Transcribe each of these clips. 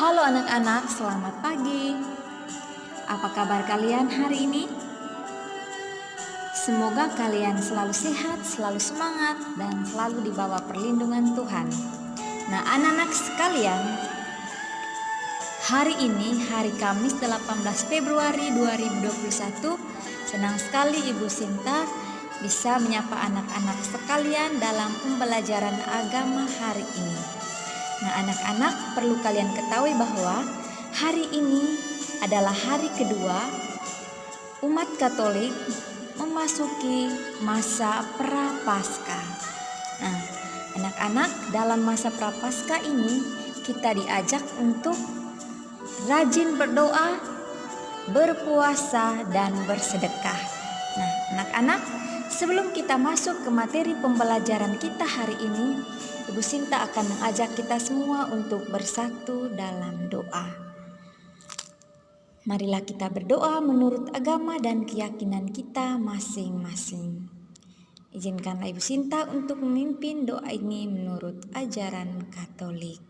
Halo anak-anak, selamat pagi. Apa kabar kalian hari ini? Semoga kalian selalu sehat, selalu semangat, dan selalu di bawah perlindungan Tuhan. Nah, anak-anak sekalian, hari ini hari Kamis 18 Februari 2021, senang sekali Ibu Sinta bisa menyapa anak-anak sekalian dalam pembelajaran agama hari ini. Nah, anak-anak perlu kalian ketahui bahwa hari ini adalah hari kedua umat Katolik memasuki masa Prapaskah. Nah, anak-anak, dalam masa Prapaskah ini kita diajak untuk rajin berdoa, berpuasa, dan bersedekah. Nah, anak-anak, sebelum kita masuk ke materi pembelajaran kita hari ini, Ibu Sinta akan mengajak kita semua untuk bersatu dalam doa. Marilah kita berdoa menurut agama dan keyakinan kita masing-masing. Izinkanlah Ibu Sinta untuk memimpin doa ini menurut ajaran Katolik.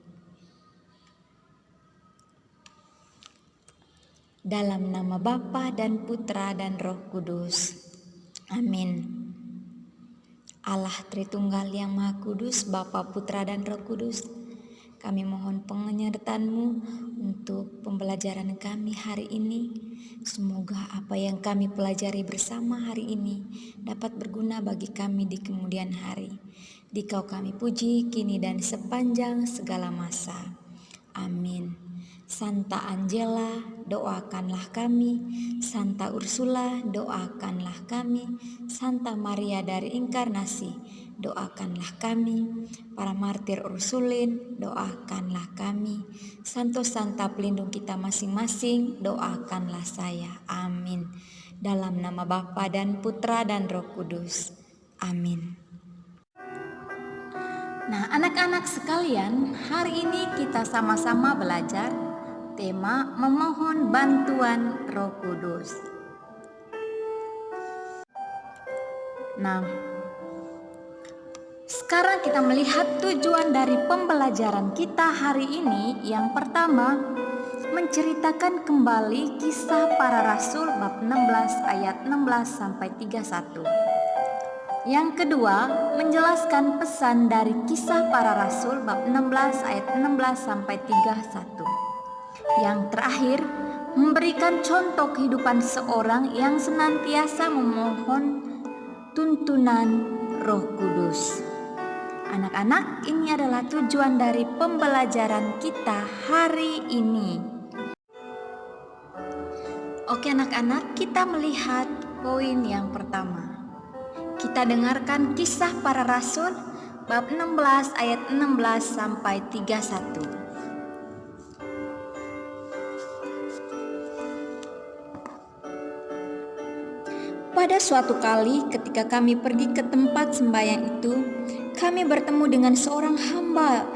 Dalam nama Bapa dan Putra dan Roh Kudus. Amin. Allah Tritunggal yang Maha Kudus, Bapa, Putra, dan Roh Kudus, kami mohon penyertaan-Mu untuk pembelajaran kami hari ini. Semoga apa yang kami pelajari bersama hari ini dapat berguna bagi kami di kemudian hari. Dikau kami puji kini dan sepanjang segala masa. Amin. Santa Angela, doakanlah kami. Santa Ursula, doakanlah kami. Santa Maria dari Inkarnasi, doakanlah kami. Para martir Ursulin, doakanlah kami. Santa pelindung kita masing-masing, doakanlah saya. Amin. Dalam nama Bapa dan Putra dan Roh Kudus. Amin. Nah, anak-anak sekalian, hari ini kita sama-sama belajar tema memohon bantuan Roh Kudus. Nah, sekarang kita melihat tujuan dari pembelajaran kita hari ini. Yang pertama, menceritakan kembali kisah para rasul bab 16 ayat 16 sampai 31. Yang kedua, menjelaskan pesan dari kisah para rasul bab 16 ayat 16 sampai 31. Yang terakhir, memberikan contoh kehidupan seorang yang senantiasa memohon tuntunan Roh Kudus. Anak-anak, ini adalah tujuan dari pembelajaran kita hari ini. Oke anak-anak, kita melihat poin yang pertama. Kita dengarkan kisah para rasul bab 16 ayat 16 sampai 31. Pada suatu kali ketika kami pergi ke tempat sembahyang itu, kami bertemu dengan seorang hamba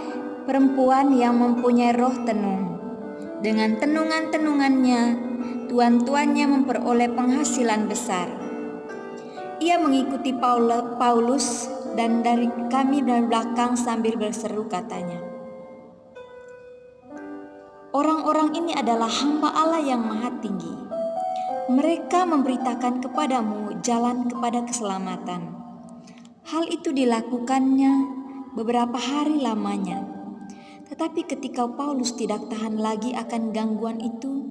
perempuan yang mempunyai roh tenung. Dengan tenungan-tenungannya, tuan-tuannya memperoleh penghasilan besar. Ia mengikuti Paulus dan dari kami dari belakang sambil berseru katanya, "Orang-orang ini adalah hamba Allah yang Maha Tinggi. Mereka memberitakan kepadamu jalan kepada keselamatan." Hal itu dilakukannya beberapa hari lamanya. Tetapi ketika Paulus tidak tahan lagi akan gangguan itu,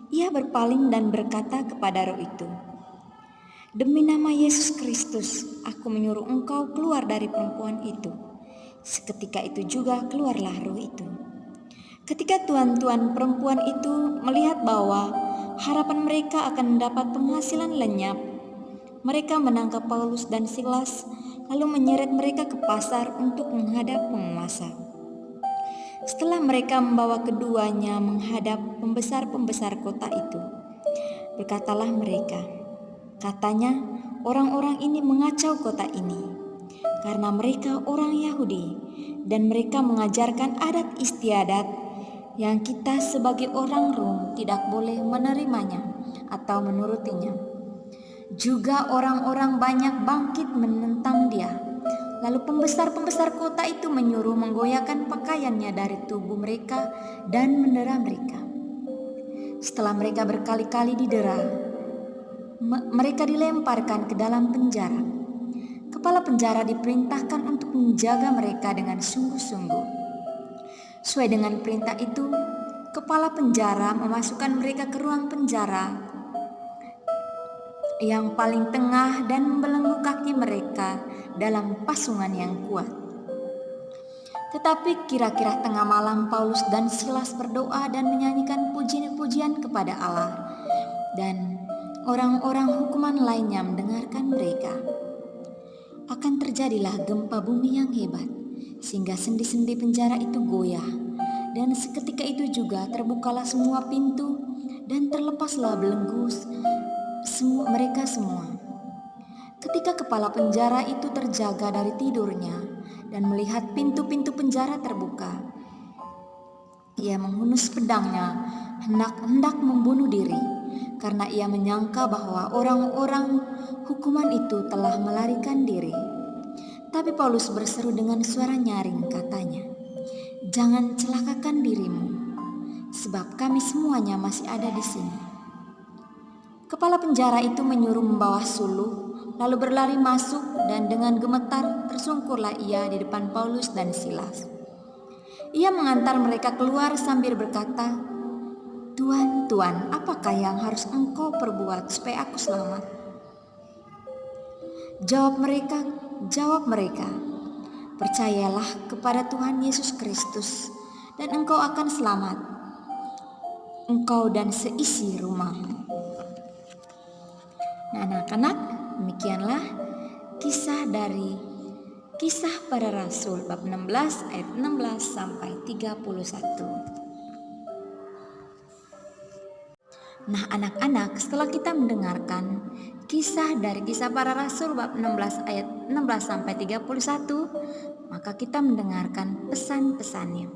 ia berpaling dan berkata kepada roh itu, "Demi nama Yesus Kristus, aku menyuruh engkau keluar dari perempuan itu." Seketika itu juga keluarlah roh itu. Ketika tuan-tuan perempuan itu melihat bahwa harapan mereka akan mendapat penghasilan lenyap, mereka menangkap Paulus dan Silas, lalu menyeret mereka ke pasar untuk menghadap penguasa. Setelah mereka membawa keduanya menghadap pembesar-pembesar kota itu, berkatalah mereka, katanya, "Orang-orang ini mengacau kota ini, karena mereka orang Yahudi, dan mereka mengajarkan adat istiadat yang kita sebagai orang Rom tidak boleh menerimanya atau menurutinya. Juga orang-orang banyak bangkit menentang dia, Lalu pembesar-pembesar kota itu menyuruh menggoyahkan pakaiannya dari tubuh mereka dan mendera mereka. Setelah mereka berkali-kali didera, mereka dilemparkan ke dalam penjara. Kepala penjara diperintahkan untuk menjaga mereka dengan sungguh-sungguh. Sesuai dengan perintah itu, kepala penjara memasukkan mereka ke ruang penjara yang paling tengah dan membelenggu kaki mereka dalam pasungan yang kuat. Tetapi kira-kira tengah malam Paulus dan Silas berdoa dan menyanyikan puji-pujian kepada Allah, dan orang-orang hukuman lainnya mendengarkan mereka. Akan terjadilah gempa bumi yang hebat, sehingga sendi-sendi penjara itu goyah, dan seketika itu juga terbukalah semua pintu dan terlepaslah belenggu mereka semua. Ketika kepala penjara itu terjaga dari tidurnya dan melihat pintu-pintu penjara terbuka, ia menghunus pedangnya hendak membunuh diri, karena ia menyangka bahwa orang-orang hukuman itu telah melarikan diri. Tapi Paulus berseru dengan suara nyaring, katanya, "Jangan celakakan dirimu, sebab kami semuanya masih ada di sini." Kepala penjara itu menyuruh membawa suluh, lalu berlari masuk, dan dengan gemetar tersungkurlah ia di depan Paulus dan Silas. Ia mengantar mereka keluar sambil berkata, "Tuan, Tuan, apakah yang harus engkau perbuat supaya aku selamat?" Jawab mereka, "Percayalah kepada Tuhan Yesus Kristus, dan engkau akan selamat, engkau dan seisi rumahmu." Nah, anak-anak, demikianlah Kisah Para Rasul bab 16 ayat 16 sampai 31. Nah, anak-anak, setelah kita mendengarkan Kisah Para Rasul bab 16 ayat 16 sampai 31, maka kita mendengarkan pesan-pesannya.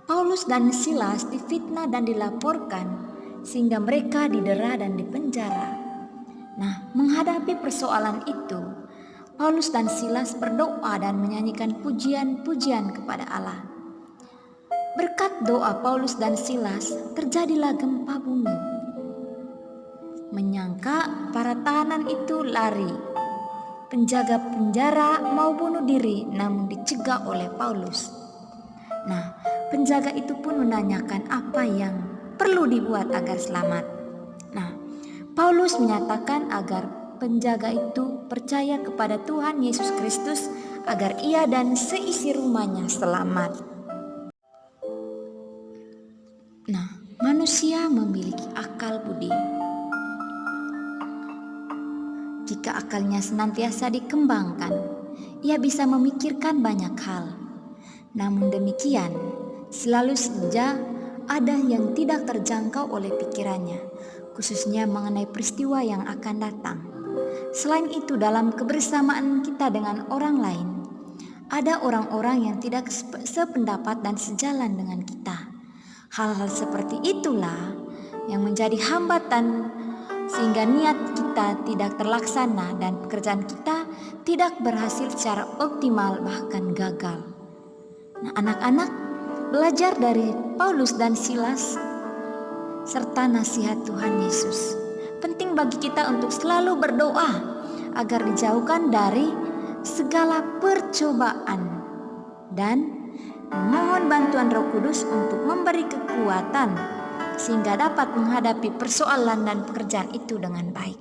Paulus dan Silas difitnah dan dilaporkan sehingga mereka didera dan dipenjara. Nah, menghadapi persoalan itu, Paulus dan Silas berdoa dan menyanyikan pujian-pujian kepada Allah. Berkat doa Paulus dan Silas, terjadilah gempa bumi. Menyangka para tahanan itu lari. Penjaga penjara mau bunuh diri, namun dicegah oleh Paulus. Nah, penjaga itu pun menanyakan apa yang perlu dibuat agar selamat. Nah, Paulus menyatakan agar penjaga itu percaya kepada Tuhan Yesus Kristus agar ia dan seisi rumahnya selamat. Nah, manusia memiliki akal budi. Jika akalnya senantiasa dikembangkan, ia bisa memikirkan banyak hal. Namun demikian, selalu saja ada yang tidak terjangkau oleh pikirannya, khususnya mengenai peristiwa yang akan datang. Selain itu, dalam kebersamaan kita dengan orang lain, ada orang-orang yang tidak sependapat dan sejalan dengan kita. Hal-hal seperti itulah yang menjadi hambatan sehingga niat kita tidak terlaksana dan pekerjaan kita tidak berhasil secara optimal, bahkan gagal. Nah, anak-anak, belajar dari Paulus dan Silas serta nasihat Tuhan Yesus. Penting bagi kita untuk selalu berdoa agar dijauhkan dari segala percobaan dan memohon bantuan Roh Kudus untuk memberi kekuatan sehingga dapat menghadapi persoalan dan pekerjaan itu dengan baik.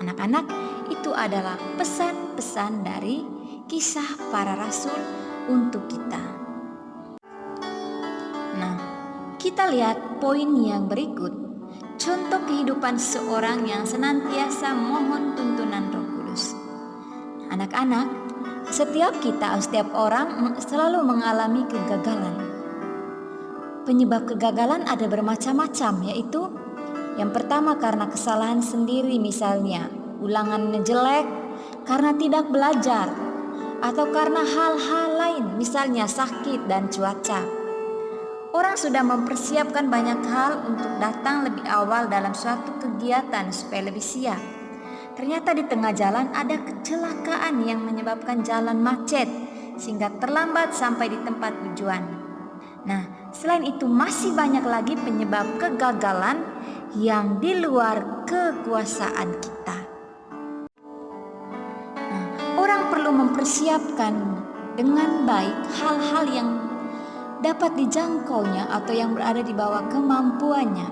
Anak-anak, itu adalah pesan-pesan dari Kisah Para Rasul untuk kita. Nah, kita lihat poin yang berikut. Contoh kehidupan seorang yang senantiasa mohon tuntunan Roh Kudus. Anak-anak, setiap orang selalu mengalami kegagalan. Penyebab kegagalan ada bermacam-macam, yaitu yang pertama karena kesalahan sendiri, misalnya ulangannya jelek, karena tidak belajar, atau karena hal-hal lain, misalnya sakit dan cuaca. Orang sudah mempersiapkan banyak hal untuk datang lebih awal dalam suatu kegiatan supaya lebih siap. Ternyata di tengah jalan ada kecelakaan yang menyebabkan jalan macet sehingga terlambat sampai di tempat tujuan. Nah, selain itu masih banyak lagi penyebab kegagalan yang di luar kekuasaan kita. Nah, orang perlu mempersiapkan dengan baik hal-hal yang dapat dijangkaunya atau yang berada di bawah kemampuannya.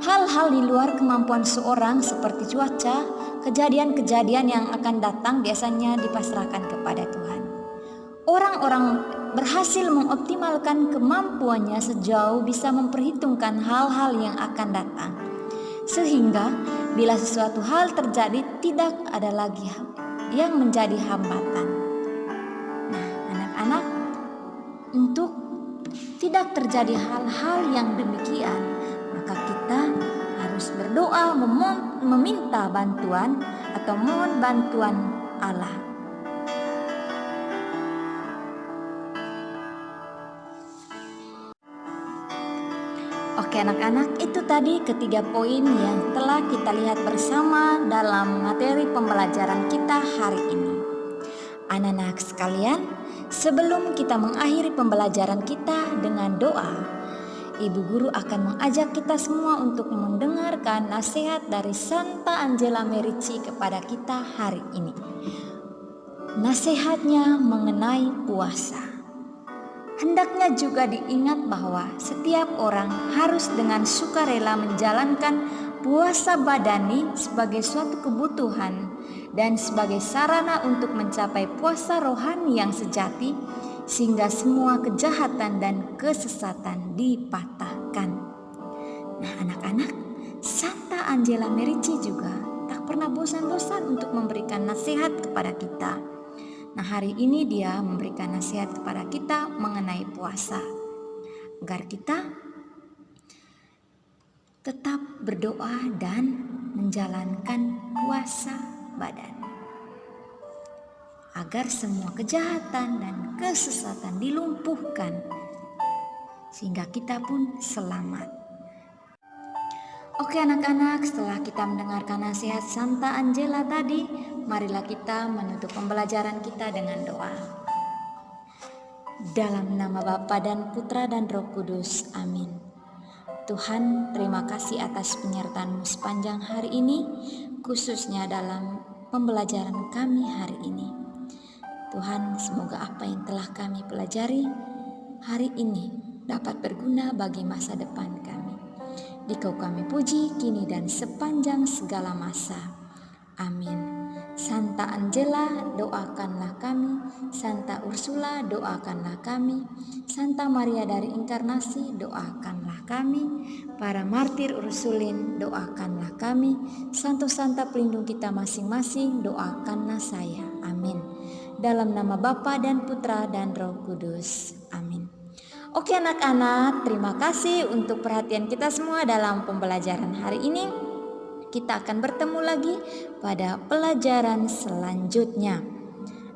Hal-hal di luar kemampuan seorang seperti cuaca, kejadian-kejadian yang akan datang biasanya dipasrahkan kepada Tuhan. Orang-orang berhasil mengoptimalkan kemampuannya sejauh bisa memperhitungkan hal-hal yang akan datang. Sehingga bila sesuatu hal terjadi tidak ada lagi yang menjadi hambatan. Nah, anak-anak, untuk tidak terjadi hal-hal yang demikian, maka kita harus berdoa meminta bantuan atau mohon bantuan Allah. Oke anak-anak, itu tadi ketiga poin yang telah kita lihat bersama dalam materi pembelajaran kita hari ini. Anak-anak sekalian, sebelum kita mengakhiri pembelajaran kita dengan doa, Ibu Guru akan mengajak kita semua untuk mendengarkan nasihat dari Santa Angela Merici kepada kita hari ini. Nasihatnya mengenai puasa. Hendaknya juga diingat bahwa setiap orang harus dengan sukarela menjalankan puasa badani sebagai suatu kebutuhan dan sebagai sarana untuk mencapai puasa rohani yang sejati, sehingga semua kejahatan dan kesesatan dipatahkan. Nah anak-anak, Santa Angela Merici juga tak pernah bosan-bosan untuk memberikan nasihat kepada kita. Nah hari ini dia memberikan nasihat kepada kita mengenai puasa, agar kita tetap berdoa dan menjalankan puasa badan, agar semua kejahatan dan kesesatan dilumpuhkan, sehingga kita pun selamat. Oke anak-anak, setelah kita mendengarkan nasihat Santa Angela tadi, marilah kita menutup pembelajaran kita dengan doa. Dalam nama Bapa dan Putra dan Roh Kudus, amin. Tuhan, terima kasih atas penyertaan-Mu sepanjang hari ini, khususnya dalam pembelajaran kami hari ini. Tuhan, semoga apa yang telah kami pelajari hari ini dapat berguna bagi masa depan kami. Dikau kami puji kini dan sepanjang segala masa. Amin. Santa Angela, doakanlah kami. Santa Ursula, doakanlah kami. Santa Maria dari Inkarnasi, doakanlah kami. Para martir Ursulin, doakanlah kami. Santo-santa pelindung kita masing-masing, doakanlah saya. Amin. Dalam nama Bapa dan Putra dan Roh Kudus. Amin. Oke anak-anak, terima kasih untuk perhatian kita semua dalam pembelajaran hari ini. Kita akan bertemu lagi pada pelajaran selanjutnya.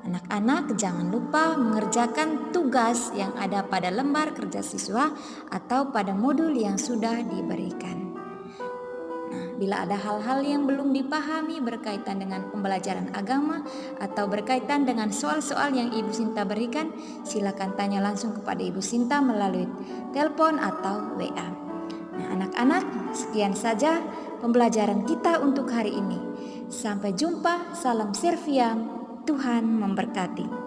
Anak-anak jangan lupa mengerjakan tugas yang ada pada lembar kerja siswa atau pada modul yang sudah diberikan. Nah, bila ada hal-hal yang belum dipahami berkaitan dengan pembelajaran agama atau berkaitan dengan soal-soal yang Ibu Sinta berikan, silakan tanya langsung kepada Ibu Sinta melalui telepon atau WA. Nah, anak-anak, sekian saja pembelajaran kita untuk hari ini. Sampai jumpa, salam Serviam, Tuhan memberkati.